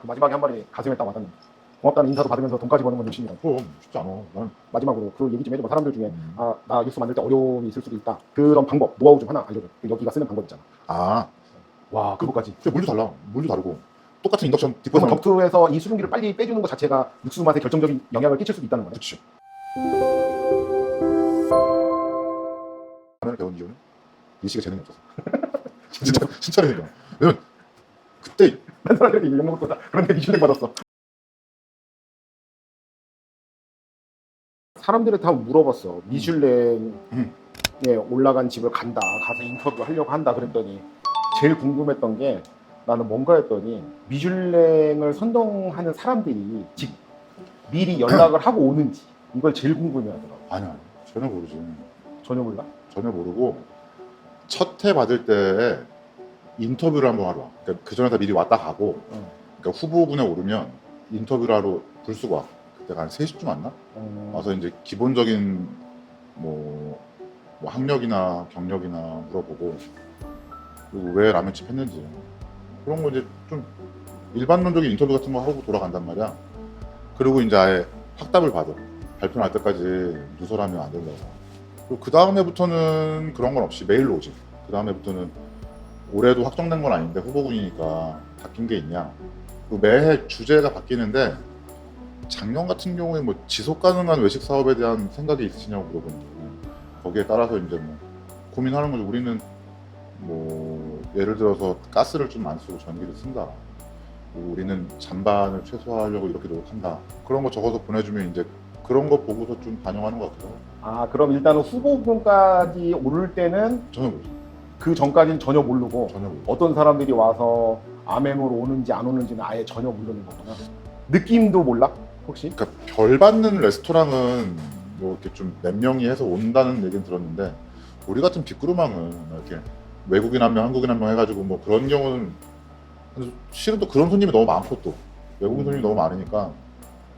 그 마지막에 한 말이 가슴에 딱 와닿는. 고맙다는 인사도 받으면서 돈까지 버는 건 욕심이다. 그럼 쉽지 않아. 난 마지막으로 그 얘기 좀 해줘봐. 사람들 중에 나 뉴스 만들 때 어려움이 있을 수도 있다. 그런 방법, 노하우 좀 하나 알려줘. 여기가 쓰는 방법 있잖아. 와, 그거까지. 근데 물도 달라. 물도 다르고 똑같은 인덕션 그러면 뒷부분 덕트에서 이 수증기를 빨리 빼주는 것 자체가 육수 맛에 결정적인 영향을 끼칠 수도 있다는 거네. 그치. 라면을 배운 이유는 리씨가 재능이 없어서. 진짜로 얘기해. 왜냐면 그때 난 사람들이 욕먹을 거다. 그런데 미슐랭 받았어. 사람들을 다 물어봤어. 미슐랭에 올라간 집을 간다. 가서 인터뷰 하려고 한다. 그랬더니 제일 궁금했던 게 나는 뭔가 했더니 미슐랭을 선정하는 사람들이 미리 연락을 하고 오는지 이걸 제일 궁금해하더라고. 아니야. 전혀 모르지. 전혀 몰라? 전혀 모르고 첫 회 받을 때 인터뷰를 한번 하러 와. 그러니까 그 전에 다 미리 왔다 가고 그러니까 후보군에 오르면 인터뷰를 하러 불쑥 와. 그때가 한 3시쯤 왔나? 와서 이제 기본적인 뭐 학력이나 경력이나 물어보고 그리고 왜 라면집 했는지 그런 거 이제 좀 일반론적인 인터뷰 같은 거 하고 돌아간단 말이야. 그리고 이제 아예 확답을 받아. 발표 날 때까지 누설하면 안 된다고. 그리고 그 다음에부터는 그런 건 없이 메일로 오지. 그 다음에부터는 올해도 확정된 건 아닌데 후보군이니까 바뀐 게 있냐. 그리고 매해 주제가 바뀌는데 작년 같은 경우에 뭐 지속 가능한 외식 사업에 대한 생각이 있으시냐고 물어보는 거예요. 거기에 따라서 이제 뭐 고민하는 거죠. 우리는 뭐 예를 들어서 가스를 좀 안 쓰고 전기를 쓴다. 그리고 우리는 잔반을 최소화하려고 이렇게 노력한다. 그런 거 적어서 보내주면 이제 그런 거 보고서 좀 반영하는 것 같아요. 아, 그럼 일단은 후보군까지 오를 때는 전혀 모르죠. 그 전까지는 전혀 모르고 전혀 모르죠. 어떤 사람들이 와서 아멘으로 오는지 안 오는지는 아예 전혀 모르는 거구나. 느낌도 몰라? 혹시? 그러니까 별 받는 레스토랑은 뭐 이렇게 좀 몇 명이 해서 온다는 얘기는 들었는데 우리 같은 빅그루망은 이렇게 외국인 한 명, 한국인 한 명 해가지고 뭐 그런 경우는 실은 또 그런 손님이 너무 많고 또 외국인 손님이 너무 많으니까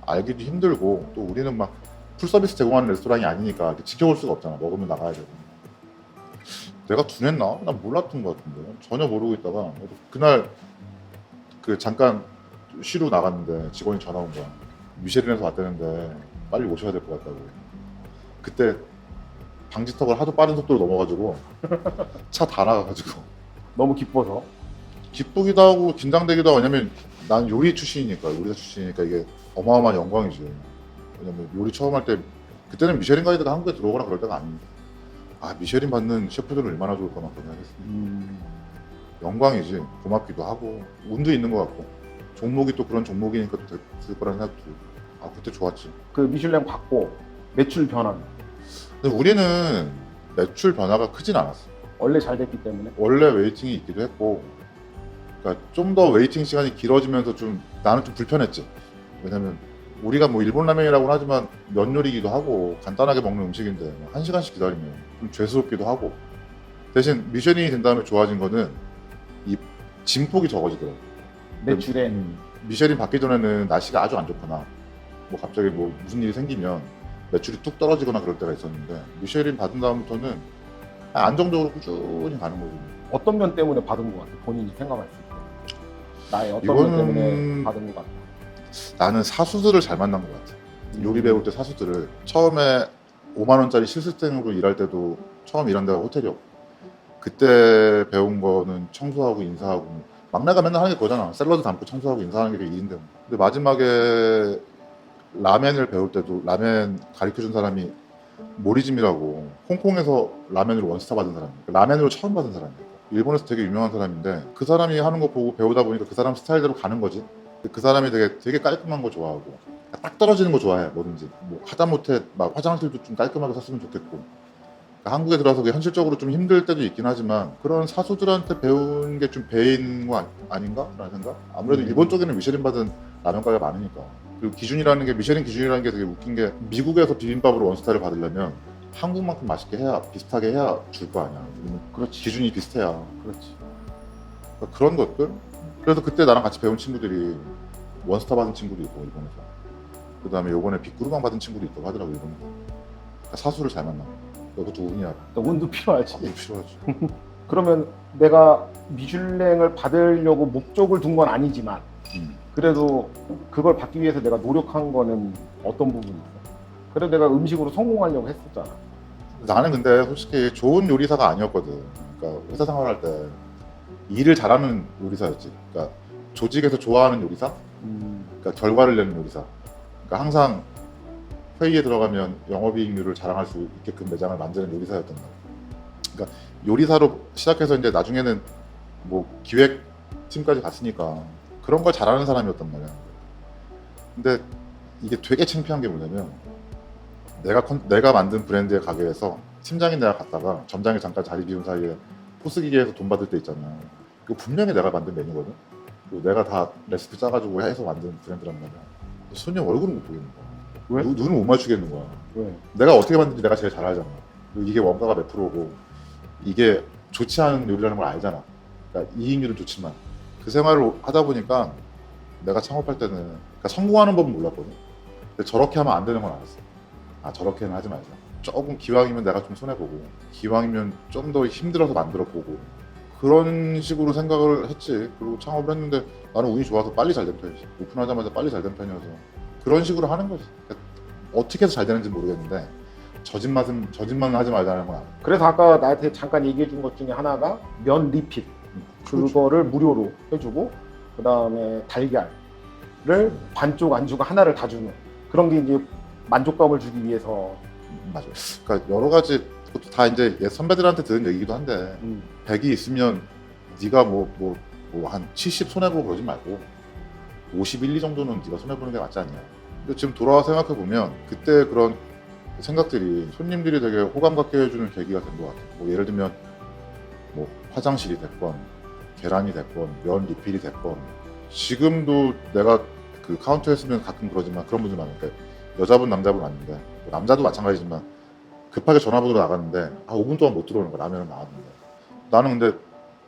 알기도 힘들고 또 우리는 막 풀서비스 제공하는 레스토랑이 아니니까 이렇게 지켜볼 수가 없잖아. 먹으면 나가야 되고. 내가 둔했나? 난 몰랐던 것 같은데 전혀 모르고 있다가 그날 그 잠깐 쉬러 나갔는데 직원이 전화 온 거야. 미쉐린에서 왔다는데 빨리 오셔야 될 것 같다고. 그때 방지턱을 하도 빠른 속도로 넘어가지고 차 다 나가가지고 너무 기뻐서. 기쁘기도 하고 긴장되기도 하고. 왜냐면 난 요리 출신이니까 요리사 출신이니까 이게 어마어마한 영광이지. 왜냐면 요리 처음 할 때 그때는 미쉐린 가이드가 한국에 들어오거나 그럴 때가 아니니까 미쉐린 받는 셰프들은 얼마나 좋을까 막 그런 생각했어. 영광이지. 고맙기도 하고 운도 있는 것 같고 종목이 또 그런 종목이니까 또 됐을 거라는 생각도 들고 그때 좋았지. 그 미슐랭 받고 매출 변화. 근데 우리는 매출 변화가 크진 않았어. 원래 잘 됐기 때문에. 원래 웨이팅이 있기도 했고 그러니까 좀 더 웨이팅 시간이 길어지면서 좀 나는 좀 불편했지. 왜냐면 우리가 뭐 일본 라면이라고는 하지만 면 요리기도 하고 간단하게 먹는 음식인데 1시간씩 기다리면 좀 죄스럽기도 하고 대신 미쉐린이 된 다음에 좋아진 거는 이 진폭이 적어지더라고. 매출에. 미쉐린 받기 전에는 날씨가 아주 안 좋거나 뭐 갑자기 뭐 무슨 일이 생기면 매출이 뚝 떨어지거나 그럴 때가 있었는데 미쉐린 받은 다음부터는 안정적으로 꾸준히 가는 거죠. 어떤 면 때문에 받은 것 같아? 본인이 생각했을 때. 나의 어떤 면 때문에 받은 것 같아? 나는 사수들을 잘 만난 것 같아. 요리 배울 때 사수들을 처음에 5만 원짜리 실습생으로 일할 때도 처음 일한 데가 호텔이었고 그때 배운 거는 청소하고 인사하고 막내가 맨날 하는 게 그거잖아. 샐러드 담고 청소하고 인사하는 게 일인데. 근데 마지막에 라멘을 배울 때도 라멘 가르쳐준 사람이 모리짐이라고 홍콩에서 라멘으로 원스타 받은 사람이야. 라멘으로 처음 받은 사람이야. 일본에서 되게 유명한 사람인데 그 사람이 하는 거 보고 배우다 보니까 그 사람 스타일대로 가는 거지. 그 사람이 되게 깔끔한 거 좋아하고 딱 떨어지는 거 좋아해. 뭐든지 뭐 하다못해 막 화장실도 좀 깔끔하게 샀으면 좋겠고. 그러니까 한국에 들어와서 현실적으로 좀 힘들 때도 있긴 하지만 그런 사수들한테 배운 게 좀 배인 거 아닌가? 라는 생각? 아무래도 일본 쪽에는 미쉐린 받은 라면 가게가 많으니까. 그리고 기준이라는 게 미쉐린 기준이라는 게 되게 웃긴 게 미국에서 비빔밥으로 원스타를 받으려면 한국만큼 맛있게 해야 비슷하게 해야 줄 거 아니야. 그렇지. 기준이 비슷해야. 그렇지. 그러니까 그런 것들. 그래서 그때 나랑 같이 배운 친구들이 원스타 받은 친구도 있고 일본에서. 그 다음에 요번에 빅그루망 받은 친구도 있다고 하더라고 일본에서. 그러니까 사수를 잘 만나. 그것도 운이야. 운도 필요하지. 운이 필요하지. 그러면 내가 미슐랭을 받으려고 목적을 둔 건 아니지만 그래도 그걸 받기 위해서 내가 노력한 거는 어떤 부분이 있어? 그래도 내가 음식으로 성공하려고 했었잖아. 나는 근데 솔직히 좋은 요리사가 아니었거든. 그러니까 회사 생활할 때 일을 잘하는 요리사였지. 그러니까 조직에서 좋아하는 요리사, 그러니까 결과를 내는 요리사. 그러니까 항상 회의에 들어가면 영업이익률을 자랑할 수 있게끔 매장을 만드는 요리사였단 말이야. 그러니까 요리사로 시작해서 이제 나중에는 뭐 기획팀까지 갔으니까 그런 걸 잘하는 사람이었단 말이야. 근데 이게 되게 창피한 게 뭐냐면 내가 만든 브랜드의 가게에서 팀장인 내가 갔다가 점장이 잠깐 자리 비운 사이에 포스기계에서 돈 받을 때 있잖아. 그거 분명히 내가 만든 메뉴거든. 그리고 내가 다 레시피 짜가지고 해서 만든 브랜드란 말이야. 손님 얼굴은 못 보겠는 거야. 왜? 눈을 못 맞추겠는 거야. 왜? 내가 어떻게 만든지 내가 제일 잘 알잖아. 그리고 이게 원가가 몇 프로고 이게 좋지 않은 요리라는 걸 알잖아. 그러니까 이익률은 좋지만 그 생활을 하다 보니까 내가 창업할 때는 그러니까 성공하는 법은 몰랐거든. 근데 저렇게 하면 안 되는 건 알았어. 아 저렇게는 하지 말자. 조금 기왕이면 내가 좀 손해보고 기왕이면 좀 더 힘들어서 만들어보고 그런 식으로 생각을 했지. 그리고 창업을 했는데 나는 운이 좋아서 빨리 잘 된 편이지. 오픈하자마자 빨리 잘 된 편이어서 그런 식으로 하는 거지. 그러니까 어떻게 해서 잘 되는지 모르겠는데 저짓만 하지 말자는 건 알아. 그래서 아까 나한테 잠깐 얘기해 준 것 중에 하나가 면 리필. 그거를 무료로 해주고 그 다음에 달걀을 반쪽 안 주고 하나를 다 주는 그런 게 이제 만족감을 주기 위해서. 맞아. 그러니까 여러 가지 그것도 다 이제 옛 선배들한테 들은 얘기기도 한데 100이 있으면 네가 뭐 한 70 손해보고 그러지 말고 51, 2 정도는 네가 손해보는 게 맞지 않냐. 근데 지금 돌아와 생각해 보면 그때 그런 생각들이 손님들이 되게 호감 갖게 해주는 계기가 된 것 같아. 뭐 예를 들면 뭐 화장실이 됐건 계란이 됐건 면 리필이 됐건 지금도 내가 그 카운터에 있으면 가끔 그러지만 그런 분들 많으니까 여자분 남자분 왔는데 남자도 마찬가지지만 급하게 전화번호로 나갔는데 5분 동안 못 들어오는 거야. 라면을 나왔는데 나는 근데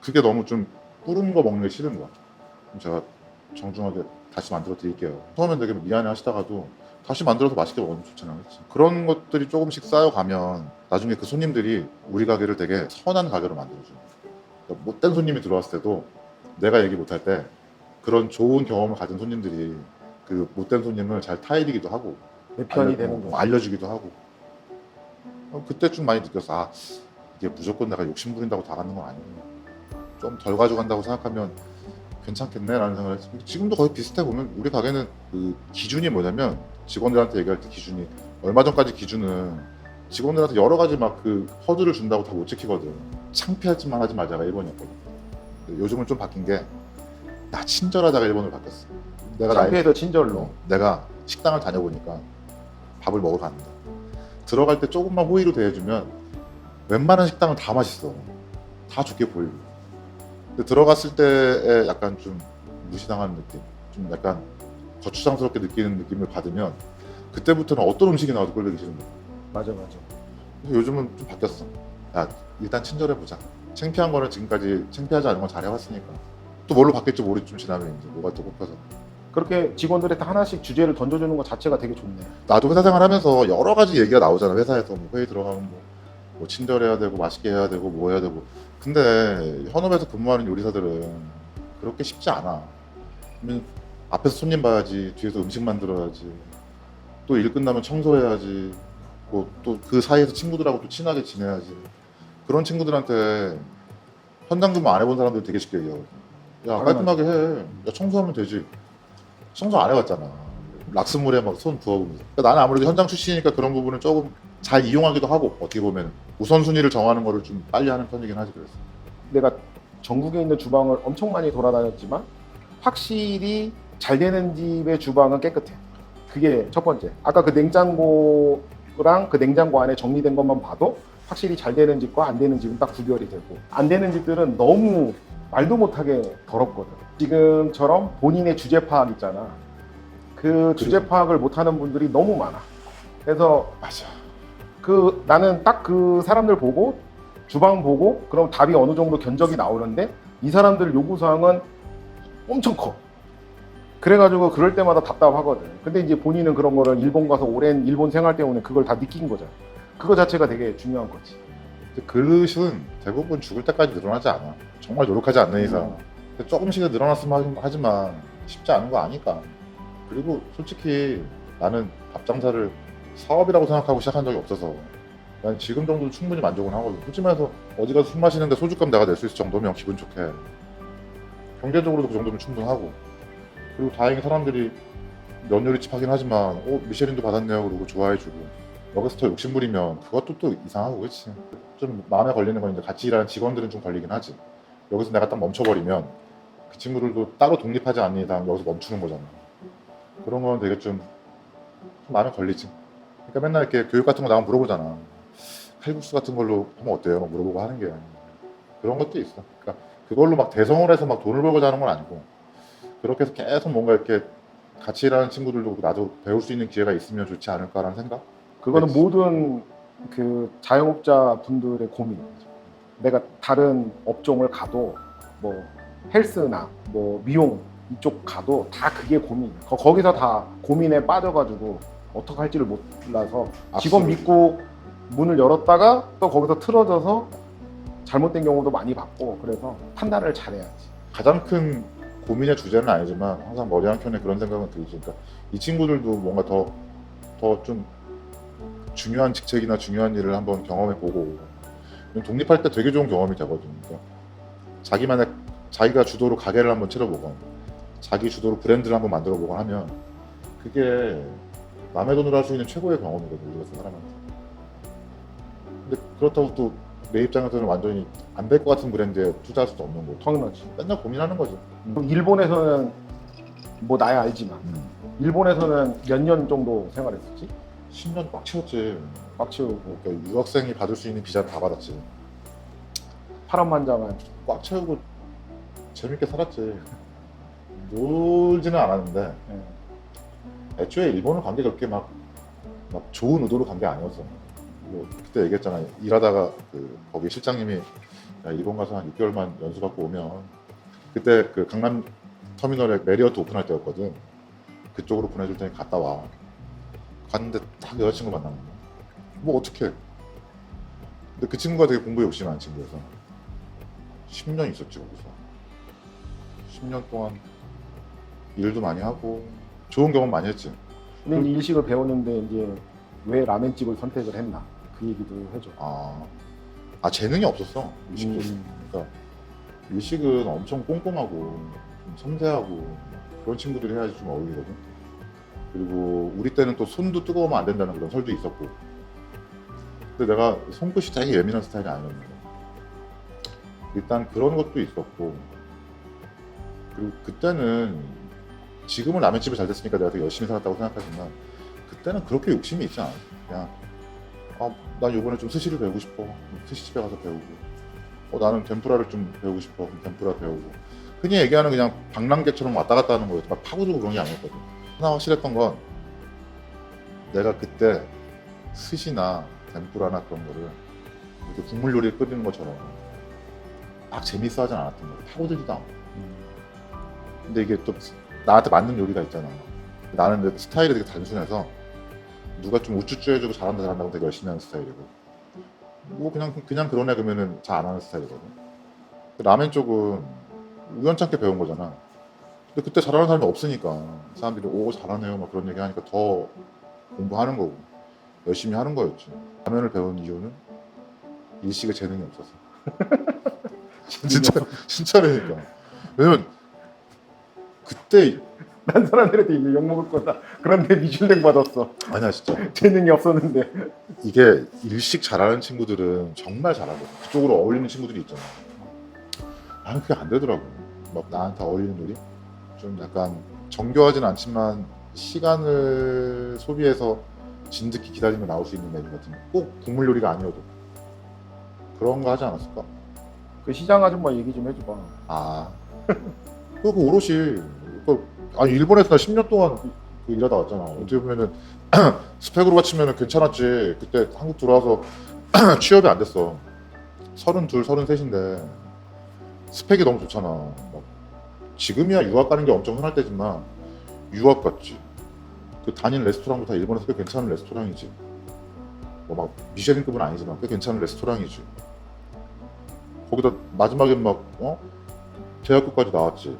그게 너무 좀 뿌른 거 먹는 게 싫은 거야. 그럼 제가 정중하게 다시 만들어 드릴게요. 처음엔 되게 미안해 하시다가도 다시 만들어서 맛있게 먹으면 좋잖아. 그치? 그런 것들이 조금씩 쌓여가면 나중에 그 손님들이 우리 가게를 되게 선한 가게로 만들어줘. 그러니까 못된 손님이 들어왔을 때도 내가 얘기 못할 때 그런 좋은 경험을 가진 손님들이 그 못된 손님을 잘 타이르기도 하고 내 편이 되는 거. 알려주기도 하고 그때 좀 많이 느꼈어. 이게 무조건 내가 욕심 부린다고 다 갖는 건 아니구나. 좀 덜 가져간다고 생각하면 괜찮겠네 라는 생각을 했어요. 지금도 거의 비슷해. 보면 우리 가게는 그 기준이 뭐냐면 직원들한테 얘기할 때 기준이 얼마 전까지 기준은 직원들한테 여러 가지 막 그 허들을 준다고 다 못 지키거든. 창피하지만 하지 말자가 1번이었거든. 요즘은 좀 바뀐 게 나 친절하자가 1번으로 바뀌었어. 내가 창피해서 친절로. 내가 식당을 다녀보니까 밥을 먹으러 갔는데 들어갈 때 조금만 호의로 대해주면 웬만한 식당은 다 맛있어. 다 좋게 보이고. 근데 들어갔을 때에 약간 좀 무시당하는 느낌, 좀 약간 거추장스럽게 느끼는 느낌을 받으면 그때부터는 어떤 음식이 나와도 꼴보기 싫은 거야. 맞아. 그래서 요즘은 좀 바뀌었어. 야, 일단 친절해보자. 창피한 거는 지금까지 창피하지 않은 건 잘해왔으니까. 또 뭘로 바뀔지 모르지. 좀 지나면 이제 뭐가 또 꼽혀서. 그렇게 직원들한테 하나씩 주제를 던져주는 것 자체가 되게 좋네. 나도 회사 생활하면서 여러 가지 얘기가 나오잖아. 회사에서 뭐 회의 들어가면 뭐 친절해야 되고 맛있게 해야 되고 뭐 해야 되고. 근데 현업에서 근무하는 요리사들은 그렇게 쉽지 않아. 그러면 앞에서 손님 봐야지, 뒤에서 음식 만들어야지, 또 일 끝나면 청소해야지, 뭐 또 그 사이에서 친구들하고 또 친하게 지내야지. 그런 친구들한테 현장 근무 안 해본 사람들 되게 쉽게 얘기하거든. 야 깔끔하게 해. 야 청소하면 되지. 청소 안 해봤잖아. 락스물에 막 손 부어보면서. 그러니까 나는 아무래도 현장 출신이니까 그런 부분은 조금 잘 이용하기도 하고 어떻게 보면 우선순위를 정하는 거를 좀 빨리 하는 편이긴 하지. 그래서 내가 전국에 있는 주방을 엄청 많이 돌아다녔지만 확실히 잘 되는 집의 주방은 깨끗해. 그게 첫 번째. 아까 그 냉장고랑 그 냉장고 안에 정리된 것만 봐도 확실히 잘 되는 집과 안 되는 집은 딱 구별이 되고, 안 되는 집들은 너무 말도 못하게 더럽거든. 지금처럼 본인의 주제 파악 있잖아. 그 주제 파악을 못하는 분들이 너무 많아. 그래서 맞아. 나는 딱 그 사람들 보고 주방 보고 그럼 답이 어느 정도 견적이 나오는데 이 사람들 요구사항은 엄청 커. 그래가지고 그럴 때마다 답답하거든. 근데 이제 본인은 그런 거를 일본 가서 오랜 일본 생활 때문에 그걸 다 느낀 거잖아. 그거 자체가 되게 중요한 거지. 근데 그릇은 대부분 죽을 때까지 늘어나지 않아. 정말 노력하지 않는 이상. 근데 조금씩은 늘어났으면 하지만 쉽지 않은 거 아니까. 그리고 솔직히 나는 밥 장사를 사업이라고 생각하고 시작한 적이 없어서 난 지금 정도도 충분히 만족은 하거든. 솔직히 말해서 어디 가서 술 마시는데 소주값 내가 낼 수 있을 정도면 기분 좋게, 경제적으로도 그 정도면 충분하고, 그리고 다행히 사람들이 면요리집 하긴 하지만 미쉐린도 받았네요 그러고 좋아해주고, 여기서 더 욕심부리면 그것도 또 이상하고. 그렇지. 좀 마음에 걸리는 건 이제 같이 일하는 직원들은 좀 걸리긴 하지. 여기서 내가 딱 멈춰버리면 그 친구들도 따로 독립하지 않는 이상 여기서 멈추는 거잖아. 그런 건 되게 좀 마음에 걸리지. 그러니까 맨날 이렇게 교육 같은 거 나가면 물어보잖아. 칼국수 같은 걸로 하면 어때요? 막 물어보고 하는 게 그런 것도 있어. 그러니까 그걸로 막 대성을 해서 막 돈을 벌고자 하는 건 아니고, 그렇게 해서 계속 뭔가 이렇게 같이 일하는 친구들도 나도 배울 수 있는 기회가 있으면 좋지 않을까라는 생각? 그거는 그치. 모든 그 자영업자 분들의 고민이죠. 내가 다른 업종을 가도 뭐 헬스나 뭐 미용 이쪽 가도 다 그게 고민이에요. 거기서 다 고민에 빠져가지고 어떻게 할지를 몰라서 직원 믿고 문을 열었다가 또 거기서 틀어져서 잘못된 경우도 많이 봤고, 그래서 판단을 잘해야지. 가장 큰 고민의 주제는 아니지만 항상 머리 한켠에 그런 생각은 들지. 그러니까 이 친구들도 뭔가 더 좀 중요한 직책이나 중요한 일을 한번 경험해보고, 독립할 때 되게 좋은 경험이 되거든. 그러니까 자기가 주도로 가게를 한번 차려보건 자기 주도로 브랜드를 한번 만들어보건 하면 그게 남의 돈으로 할 수 있는 최고의 경험이거든, 우리가 사람한테. 근데 그렇다고 또 내 입장에서는 완전히 안 될 것 같은 브랜드에 투자할 수도 없는 거고, 당연하지. 맨날 고민하는 거지. 일본에서는 뭐 나야 알지만 일본에서는 몇 년 정도 생활했었지? 10년 꽉 채웠지. 막 채우고 그러니까 유학생이 받을 수 있는 비자는 다 받았지. 파란만장한. 꽉 채우고 재밌게 살았지. 놀지는 않았는데 예. 애초에 일본을 간 게 그렇게 막 좋은 의도로 간 게 아니었어. 뭐 그때 얘기했잖아. 일하다가 거기 실장님이 야, 일본 가서 한 6개월만 연수받고 오면, 그때 그 강남 터미널에 메리어트 오픈할 때였거든. 그쪽으로 보내줄 테니 갔다 와. 갔는데 딱 여자친구 만난 거야. 뭐 어떡해. 근데 그 친구가 되게 공부에 욕심이 많은 친구여서 10년 있었지 거기서. 10년 동안 일도 많이 하고 좋은 경험 많이 했지. 근데 이제 일식을 배웠는데 이제 왜 라멘집을 선택을 했나 그 얘기도 해줘. 아 재능이 없었어 일식도. 음. 그러니까 일식은 엄청 꼼꼼하고 좀 섬세하고 그런 친구들이 해야지 좀 어울리거든. 그리고 우리 때는 또 손도 뜨거우면 안 된다는 그런 설도 있었고. 근데 내가 손끝이 되게 예민한 스타일이 아니었는데 일단 그런 것도 있었고, 그리고 그때는 지금은 라면집이 잘 됐으니까 내가 되게 열심히 살았다고 생각하지만 그때는 그렇게 욕심이 있지 않았어. 그냥 난 이번에 좀 스시를 배우고 싶어. 스시집에 가서 배우고, 나는 덴푸라를 좀 배우고 싶어. 그럼 덴푸라 배우고. 흔히 얘기하는 그냥 방랑객처럼 왔다 갔다 하는 거였지. 막 파고들고 그런 게 아니었거든. 하나 확실했던 건 내가 그때 스시나 덴푸라나 그런 거를 이렇게 국물 요리를 끓이는 것처럼 막 재밌어 하진 않았던 거야. 파고들지도 않고. 근데 이게 또 나한테 맞는 요리가 있잖아. 나는 내 스타일이 되게 단순해서 누가 좀 우쭈쭈 해주고 잘한다 하면 되게 열심히 하는 스타일이고, 뭐 그냥 그런 애 그러면은 잘 안 하는 스타일이거든. 라멘 쪽은 우연찮게 배운 거잖아. 근데 그때 잘하는 사람이 없으니까 사람들이 오 잘하네요 막 그런 얘기 하니까 더 공부하는 거고 열심히 하는 거였지. 라면을 배운 이유는 일식에 재능이 없어서. 진짜라니까. 왜냐면 그때 난 사람들한테 이제 욕 먹을 거다. 그런데 미슐랭 받았어. 아니야 진짜. 재능이 없었는데. 이게 일식 잘하는 친구들은 정말 잘하거든. 그쪽으로 어울리는 친구들이 있잖아. 나는 그게 안 되더라고. 막 나한테 어울리는 요리? 좀 약간 정교하진 않지만 시간을 소비해서 진득히 기다리면 나올 수 있는 메뉴 같은 거. 꼭 국물 요리가 아니어도 그런 거 하지 않았을까? 그 시장 아줌마 얘기 좀 해줘봐. 그 오롯이 일본에서 나 10년 동안 일하다 왔잖아. 어떻게 보면은 스펙으로 맞추면 괜찮았지. 그때 한국 들어와서 취업이 안 됐어. 32, 33인데 스펙이 너무 좋잖아. 막 지금이야 유학 가는 게 엄청 흔할 때지만 유학 갔지. 그 다닌 레스토랑도 다 일본에서 꽤 괜찮은 레스토랑이지. 뭐 막 미쉐린급은 아니지만 꽤 괜찮은 레스토랑이지. 거기다 마지막엔 막 대학교까지 나왔지.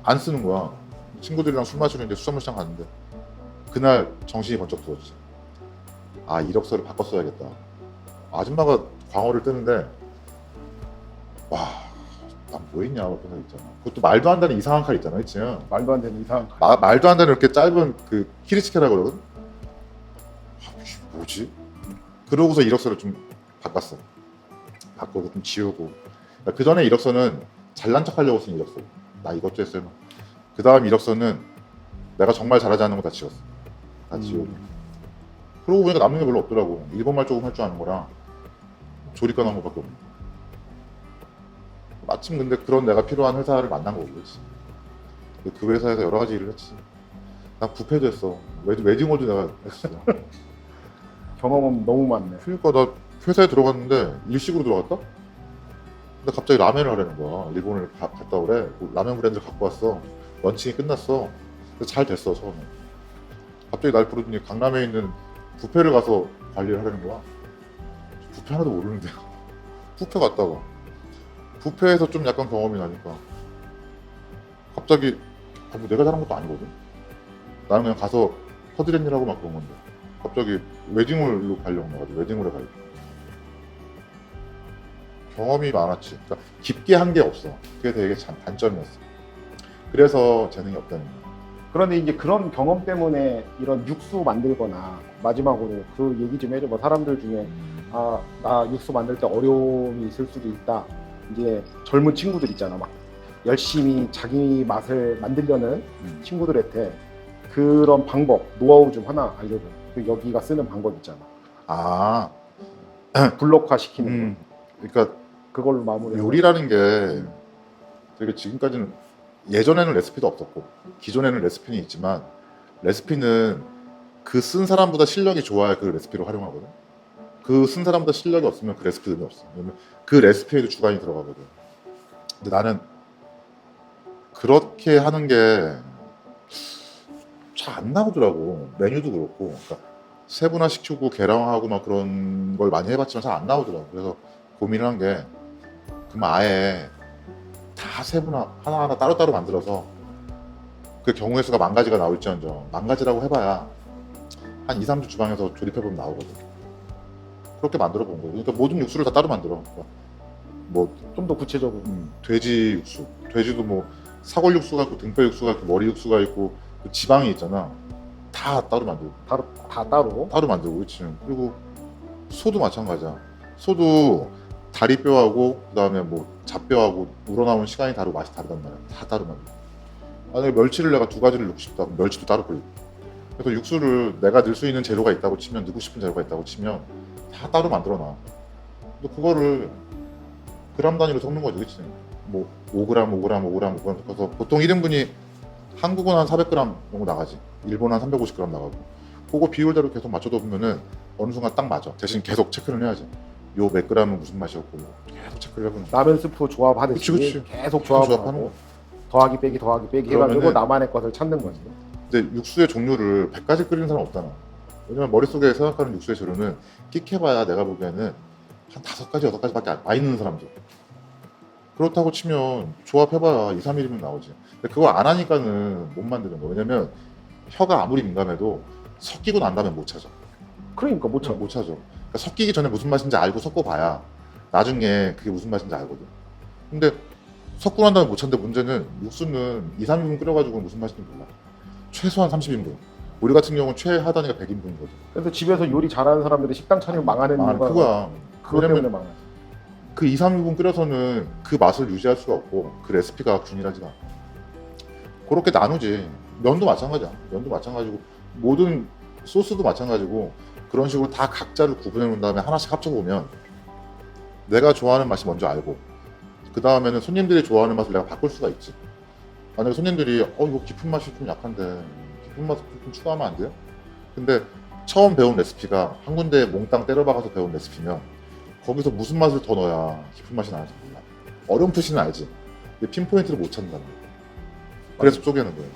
안 쓰는 거야. 친구들이랑 술 마시는데 수산물시장 갔는데 그날 정신이 번쩍 들었지. 아, 이력서를 바꿔 써야겠다. 아줌마가 광어를 뜨는데 와, 난 뭐 했냐 그런 생각 있잖아. 그것도 말도 안 되는 이상한 칼 있잖아, 그치? 말도 안 되는 이상한 칼. 말도 안 되는 이렇게 짧은 그 키리치케라고 그러거든. 이게 뭐지? 그러고서 이력서를 좀 바꿨어. 바꾸고 좀 지우고. 그 전에 이력서는 잘난 척하려고 쓴 이력서. 나 이것도 했어요. 그 다음 이력서는 내가 정말 잘하지 않는 거 다 지웠어. 다 지우고. 그러고 보니까 남는 게 별로 없더라고. 일본말 조금 할 줄 아는 거랑 조리과 나온 거밖에 없네. 마침 근데 그런 내가 필요한 회사를 만난 거고, 그렇지. 그 회사에서 여러 가지 일을 했지. 난 부패도 했어. 웨딩홀도 내가 했어. 경험은 너무 많네. 그러니까 나 회사에 들어갔는데 일식으로 들어갔다? 근데 갑자기 라면을 하려는 거야. 일본을 갔다 오래. 라면 브랜드를 갖고 왔어. 런칭이 끝났어. 그래서 잘 됐어, 처음에. 갑자기 날 부르더니 강남에 있는 뷔페를 가서 관리를 하려는 거야. 뷔페 하나도 모르는데. 뷔페 갔다가 뷔페에서 좀 약간 경험이 나니까 갑자기 뭐 내가 잘한 것도 아니거든. 나는 그냥 가서 허드렛 일하고 막 그런 건데 갑자기 웨딩홀로 가려고 나가지고 웨딩홀에 가려고. 경험이 많았지. 그러니까 깊게 한 게 없어. 그게 되게 참 단점이었어. 그래서 재능이 없다는 거야. 그런데 이제 그런 경험 때문에 이런 육수 만들거나 마지막으로 그 얘기 좀 해줘. 뭐 사람들 중에 아, 나 육수 만들 때 어려움이 있을 수도 있다. 이제 젊은 친구들 있잖아. 막 열심히 자기 맛을 만들려는 친구들한테 그런 방법, 노하우 좀 하나 알려줘. 그 여기가 쓰는 방법 있잖아. 아, 블록화 시키는 거. 그러니까 그걸로 마무리. 요리라는 게 되게 지금까지는 예전에는 레시피도 없었고 기존에는 레시피는 있지만 레시피는 그 쓴 사람보다 실력이 좋아야 그 레시피를 활용하거든. 그 쓴 사람보다 실력이 없으면 그 레시피 의미 없어. 왜냐면 그 레시피에도 주관이 들어가거든. 근데 나는 그렇게 하는 게 잘 안 나오더라고. 메뉴도 그렇고. 그러니까 세분화 시키고 계량하고 막 그런 걸 많이 해봤지만 잘 안 나오더라고. 그래서 고민을 한 게 그럼 아예 다 세분화 하나하나 따로따로 만들어서 그 경우의 수가 10,000가지가 나올지언정 10,000가지라고 해봐야 한 2, 3주 주방에서 조립해보면 나오거든. 그렇게 만들어 본 거예요. 그러니까 모든 육수를 다 따로 만들어. 그러니까 뭐 좀 더 구체적으로. 돼지 육수, 돼지도 뭐 사골 육수가 있고 등뼈 육수가 있고 머리 육수가 있고 그 지방이 있잖아. 다 따로 만들고. 다 따로. 따로 만들고, 그렇지. 그리고 소도 마찬가지야. 소도 다리뼈하고 그다음에 뭐 잡뼈하고 우러나오는 시간이 다르고 맛이 다르단 말이야. 다 따로 만들고. 만약에 멸치를 내가 2가지를 넣고 싶다 그럼 멸치도 따로 끓이고. 그래서 육수를 내가 넣을 수 있는 재료가 있다고 치면, 넣고 싶은 재료가 있다고 치면 다 따로 만들어 놔. 근데 그거를 그람 단위로 섞는 거지, 그치? 뭐 5g, 5g, 5g, 5g 그래서 보통 1인분이 한국은 한 400g 정도 나가지. 일본은 한 350g 나가고. 그거 비율대로 계속 맞춰다 보면은 어느 순간 딱 맞아. 대신 계속 체크를 해야지. 요 몇 g은 무슨 맛이었고 계속 체크를 해보는 거야. 라면 스프 조합하듯이 그치. 계속 조합하는 조합하고 거. 더하기 빼기 해가지고 그러면은- 나만의 것을 찾는 거지. 근데 육수의 종류를 100가지 끓이는 사람 없잖아. 왜냐면 머릿속에 생각하는 육수의 재료는 끽해봐야 내가 보기에는 한 5가지, 6가지밖에 많이 넣는 사람들. 그렇다고 치면 조합해봐야 2, 3일이면 나오지. 근데 그걸 안 하니까는 못 만드는 거. 왜냐면 혀가 아무리 민감해도 섞이고 난 다음에 못 찾아. 그러니까 못 쳐. 못 찾아. 그러니까 섞이기 전에 무슨 맛인지 알고 섞어봐야 나중에 그게 무슨 맛인지 알거든. 근데 섞고 난 다음에 못 찾는데 문제는 육수는 2, 3인분 끓여가지고 무슨 맛인지 몰라. 최소한 30인분. 우리 같은 경우는 최하단위가 100인분이거든. 그래서 집에서 요리 잘하는 사람들이 식당 차리면 망하는 이유가 그거야. 그것 때문에 왜냐면 망해. 그 2, 3인분 끓여서는 그 맛을 유지할 수가 없고 그 레시피가 균일하지가 않아. 그렇게 나누지. 면도 마찬가지야. 면도 마찬가지고 모든 소스도 마찬가지고 그런 식으로 다 각자를 구분해 놓은 다음에 하나씩 합쳐보면 내가 좋아하는 맛이 먼저 알고 그 다음에는 손님들이 좋아하는 맛을 내가 바꿀 수가 있지. 만약에 손님들이 이거 깊은 맛이 좀 약한데 깊은 맛을 좀 추가하면 안 돼요? 근데 처음 배운 레시피가 한 군데 몽땅 때려박아서 배운 레시피면 거기서 무슨 맛을 더 넣어야 깊은 맛이 나는지 몰라. 어렴풋이는 알지. 근데 핀포인트를 못 찾는다는 거야. 그래서 쪼개는 거예요.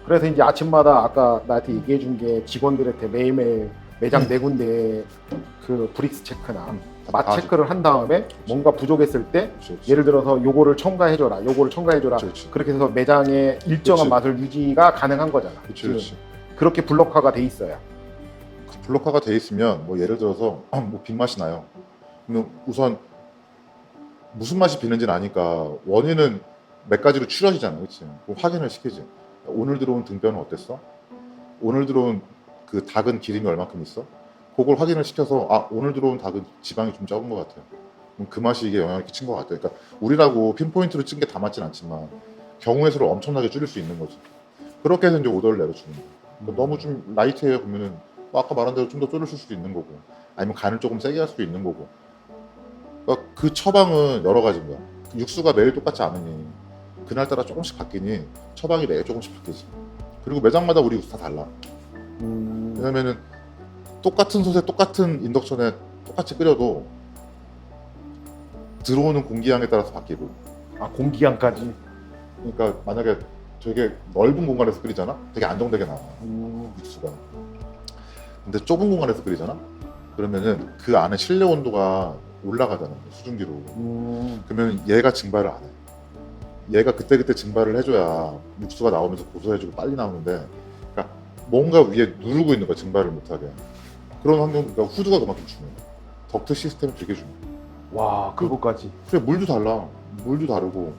그래서 이제 아침마다 아까 나한테 얘기해 준 게 직원들한테 매일매일 매장 4군데 그 브릭스 체크나 맛 체크를 한 다음에 뭔가 부족했을 때 그렇지, 그렇지. 예를 들어서 요거를 첨가해줘라, 요거를 첨가해줘라. 그렇지. 그렇게 해서 매장의 일정한 그치. 맛을 유지가 가능한 거잖아. 그렇지, 지금. 그렇지. 그렇게 블록화가 돼 있어야. 그 블록화가 돼 있으면 뭐 예를 들어서 뭐 빅맛이 나요. 그럼 우선 무슨 맛이 비는지는 아니까 원인은 몇 가지로 추려지잖아, 그렇지? 그럼 확인을 시키지. 오늘 들어온 등뼈는 어땠어? 오늘 들어온 그 닭은 기름이 얼마큼 있어? 그걸 확인을 시켜서 아 오늘 들어온 닭은 지방이 좀 적은 것 같아요. 그럼 그 맛이 이게 영향을 끼친 것 같아요. 그러니까 우리라고 핀포인트로 찐 게 다 맞진 않지만 경우의 수를 엄청나게 줄일 수 있는 거지. 그렇게 해서 이제 오더를 내려주는 거야. 그러니까 너무 좀 라이트해요 보면은 뭐 아까 말한 대로 좀 더 줄여줄 수도 있는 거고 아니면 간을 조금 세게 할 수도 있는 거고 그러니까 그 처방은 여러 가지인 거야. 육수가 매일 똑같지 않으니 그날따라 조금씩 바뀌니 처방이 매일 조금씩 바뀌지. 그리고 매장마다 우리 육수 다 달라. 왜냐면은 똑같은 솥에 똑같은 인덕션에 똑같이 끓여도 들어오는 공기양에 따라서 바뀌고 아, 공기양까지. 그러니까 만약에 되게 넓은 공간에서 끓이잖아? 되게 안정되게 나와 육수가. 근데 좁은 공간에서 끓이잖아? 그러면은 그 안에 실내 온도가 올라가잖아 수증기로. 그러면 얘가 증발을 안 해. 얘가 그때그때 증발을 해줘야 육수가 나오면서 고소해지고 빨리 나오는데 그러니까 뭔가 위에 누르고 있는 거야 증발을 못하게. 그런 환경, 그러니까 후드가 그만큼 중요해. 덕트 시스템이 되게 중요해. 와, 그거까지. 그래 물도 달라. 물도 다르고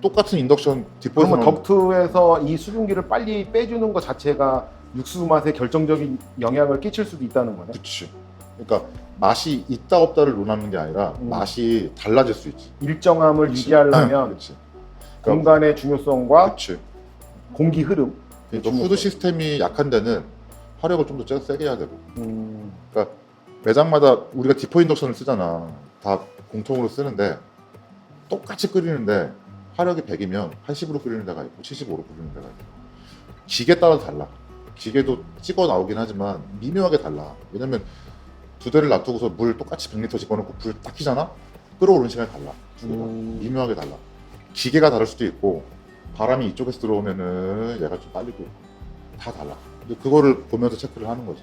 똑같은 인덕션 뒷부에서 그러면 덕트에서 이 수증기를 빨리 빼주는 것 자체가 육수 맛에 결정적인 영향을 끼칠 수도 있다는 거네. 그치. 그러니까 맛이 있다 없다를 논하는 게 아니라 맛이 달라질 수 있지. 일정함을 그치. 유지하려면 그치. 공간의 중요성과 그치. 공기 흐름. 그러니까 후드 시스템이 약한 데는 화력을 좀 더 세게 해야 되고. 그러니까 매장마다 우리가 디포 인덕션을 쓰잖아. 다 공통으로 쓰는데 똑같이 끓이는데 화력이 100이면 80으로 끓이는 데가 있고 75로 끓이는 데가 있고 기계 따라 달라. 기계도 찍어 나오긴 하지만 미묘하게 달라. 왜냐면 두 대를 놔두고서 물 똑같이 100리터 집어넣고 불 딱 켜잖아? 끓어오르는 시간이 달라. 두 개가. 미묘하게 달라. 기계가 다를 수도 있고 바람이 이쪽에서 들어오면은 얘가 좀 빨리 끓고 다 달라. 근데 그거를 보면서 체크를 하는 거지.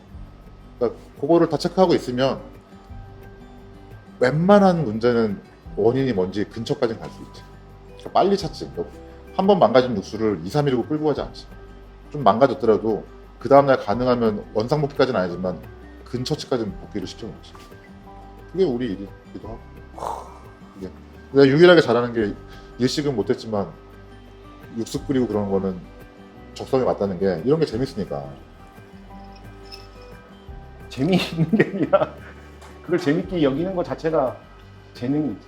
그러니까 그거를 다 체크하고 있으면 웬만한 문제는 원인이 뭔지 근처까지는 갈 수 있지. 그러니까 빨리 찾지. 한 번 망가진 육수를 2, 3일이고 끌고 가지 않지. 좀 망가졌더라도 그 다음날 가능하면 원상복귀까지는 아니지만 근처치까지는 복귀를 시켜놓지. 그게 우리 일이기도 하고. 이게 내가 유일하게 잘하는 게 일식은 못했지만 육수 끓이고 그런 거는 적성에 맞다는 게 이런 게 재밌으니까. 재미있는 게 아니라 그걸 재밌게 여기는 것 자체가 재능이지.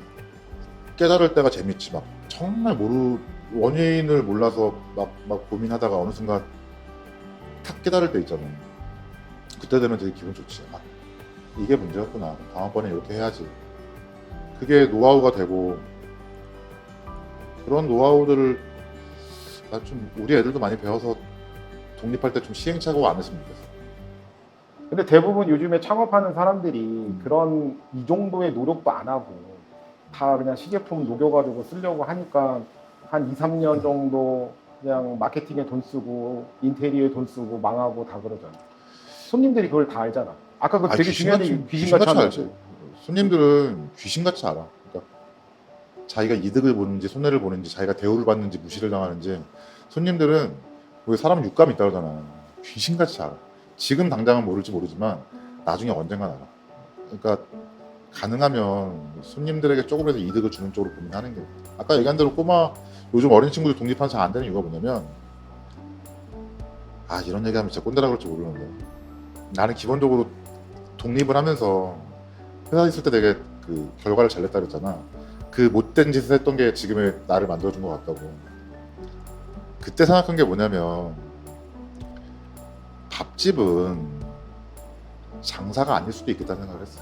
깨달을 때가 재밌지. 막 정말 원인을 몰라서 막 고민하다가 어느 순간 탁 깨달을 때 있잖아. 그때 되면 되게 기분 좋지. 아, 이게 문제였구나. 다음번에 이렇게 해야지. 그게 노하우가 되고 그런 노하우들을 좀 우리 애들도 많이 배워서 독립할 때 좀 시행착오 안 했으면 좋겠어. 근데 대부분 요즘에 창업하는 사람들이 그런 이 정도의 노력도 안 하고 다 그냥 시제품 녹여가지고 쓰려고 하니까 한 2, 3년 정도 그냥 마케팅에 돈 쓰고 인테리어에 돈 쓰고 망하고 다 그러잖아. 손님들이 그걸 다 알잖아. 아까 그 되게 중요한 얘기 귀신같이 알지. 손님들은 귀신같이 알아. 그러니까 자기가 이득을 보는지 손해를 보는지 자기가 대우를 받는지 무시를 당하는지 손님들은 우리 사람은 육감이 있다 그러잖아. 귀신같이 알아. 지금 당장은 모를지 모르지만 나중에 언젠간 알아. 그러니까 가능하면 손님들에게 조금이라도 이득을 주는 쪽으로 고민하는 게 아까 얘기한 대로 요즘 어린 친구들 독립하는 잘 안 되는 이유가 뭐냐면 이런 얘기하면 진짜 꼰대라 그럴지 모르는데 나는 기본적으로 독립을 하면서 회사 있을 때 되게 그 결과를 잘 냈다 그랬잖아. 그 못된 짓을 했던 게 지금의 나를 만들어준 것 같다고. 그때 생각한 게 뭐냐면 밥집은 장사가 아닐 수도 있겠다는 생각을 했어.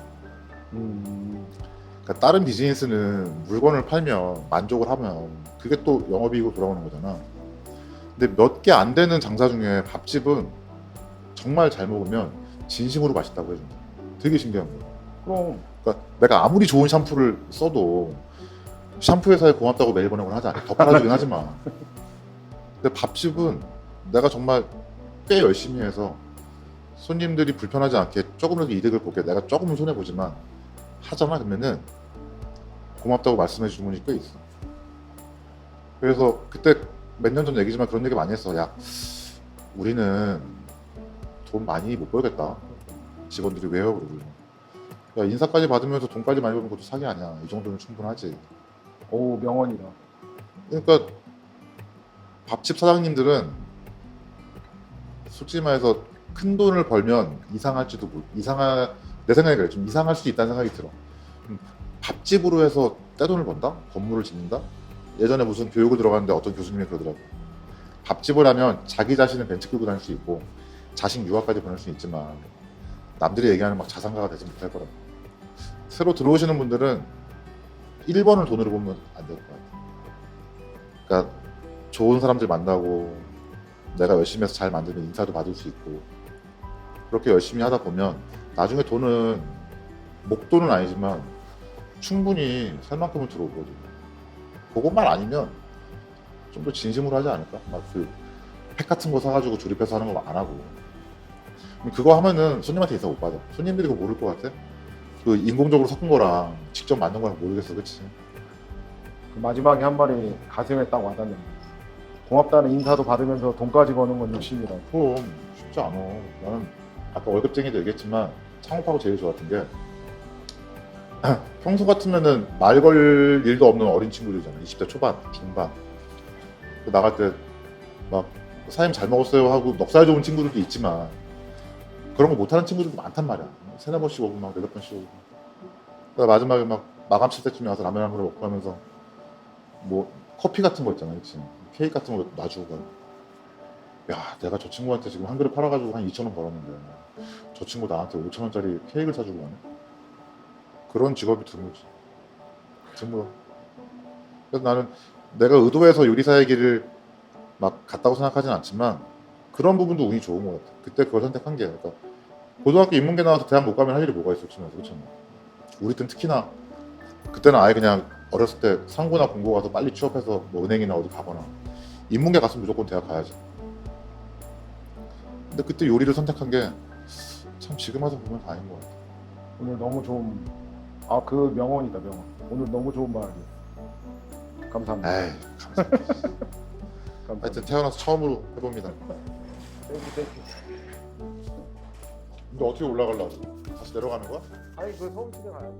그러니까 다른 비즈니스는 물건을 팔면 만족을 하면 그게 또 영업이익으로 돌아오는 거잖아. 근데 몇 개 안 되는 장사 중에 밥집은 정말 잘 먹으면 진심으로 맛있다고 해준다. 되게 신기한 거야. 그럼 그러니까 내가 아무리 좋은 샴푸를 써도 샴푸 회사에 고맙다고 메일 보내곤 하지 않아. 더 팔아주긴 하지만. 근데 밥집은 내가 정말 꽤 열심히 해서 손님들이 불편하지 않게 조금이라도 이득을 보게 내가 조금은 손해보지만 하잖아. 그러면은 고맙다고 말씀해 주는 분이 꽤 있어. 그래서 그때 몇 년 전 얘기지만 그런 얘기 많이 했어. 야, 우리는 돈 많이 못 벌겠다. 직원들이 왜요? 그러고. 야, 인사까지 받으면서 돈까지 많이 버는 것도 사기 아니야. 이 정도는 충분하지. 오, 명언이다. 그러니까 밥집 사장님들은 솔직히 말해서 큰 돈을 벌면 이상할지도 내 생각에 그래. 좀 이상할 수도 있다는 생각이 들어. 밥집으로 해서 떼돈을 번다? 건물을 짓는다? 예전에 무슨 교육을 들어갔는데 어떤 교수님이 그러더라고. 밥집을 하면 자기 자신을 벤치 끌고 다닐 수 있고 자식 유학까지 보낼 수 있지만 남들이 얘기하는 막 자산가가 되지 못할 거라고. 새로 들어오시는 분들은 1번을 돈으로 보면 안 될 것 같아. 그러니까 좋은 사람들 만나고 내가 열심히 해서 잘 만들면 인사도 받을 수 있고 그렇게 열심히 하다 보면 나중에 돈은 목돈은 아니지만 충분히 살 만큼은 들어오거든. 그것만 아니면 좀 더 진심으로 하지 않을까? 막 그 팩 같은 거 사가지고 조립해서 하는 거 안 하고 그거 하면은 손님한테 인사 못 받아. 손님들이 그거 모를 것 같아? 그 인공적으로 섞은 거랑 직접 만든 거랑 모르겠어, 그치? 그 마지막에 한 말이 가슴에 딱 와닿는 거야. 고맙다는 인사도 받으면서 돈까지 버는 건 욕심이라. 그럼 쉽지 않아. 나는 아까 월급쟁이도 얘기했지만 창업하고 제일 좋았던 게 평소 같으면은 말 걸 일도 없는 어린 친구들이잖아. 20대 초반, 중반. 나갈 때 막 사장님 잘 먹었어요 하고 넉살 좋은 친구들도 있지만 그런 거 못하는 친구들도 많단 말이야. 세네 번씩 오고 막 네다섯 번씩 오고. 그러다 마지막에 막 마감 칠 때쯤에 와서 라면 한 그릇 먹고 하면서 뭐 커피 같은 거 있잖아, 그치? 케이크 같은 거 놔주고 가요. 야, 내가 저 친구한테 지금 한 그릇 팔아가지고 한 2,000원 벌었는데 저 친구 나한테 5,000원짜리 케이크를 사주고 가네? 그런 직업이 드물지. 드물어. 그래서 나는 내가 의도해서 요리사의 길을 막 갔다고 생각하진 않지만 그런 부분도 운이 좋은 것 같아. 그때 그걸 선택한 게 그러니까 고등학교 인문계 나와서 대학 못 가면 할 일이 뭐가 있었지, 그렇잖아. 우리 때는 특히나 그때는 아예 그냥 어렸을 때 상고나 공고 가서 빨리 취업해서 뭐 은행이나 어디 가거나 인문계 갔으면 무조건 대학 가야지. 근데 그때 요리를 선택한 게 참 지금 와서 보면 다행인 것 같아. 오늘 너무 좋은, 아, 그 명언이다, 명언. 오늘 너무 좋은 말이야. 감사합니다. 에이, 감사합니다. 감사합니다. 하여튼 태어나서 처음으로 해봅니다. 땡큐, 땡큐. 근데 어떻게 올라가려고? 다시 내려가는 거야? 아니, 그 서울시내 가야지.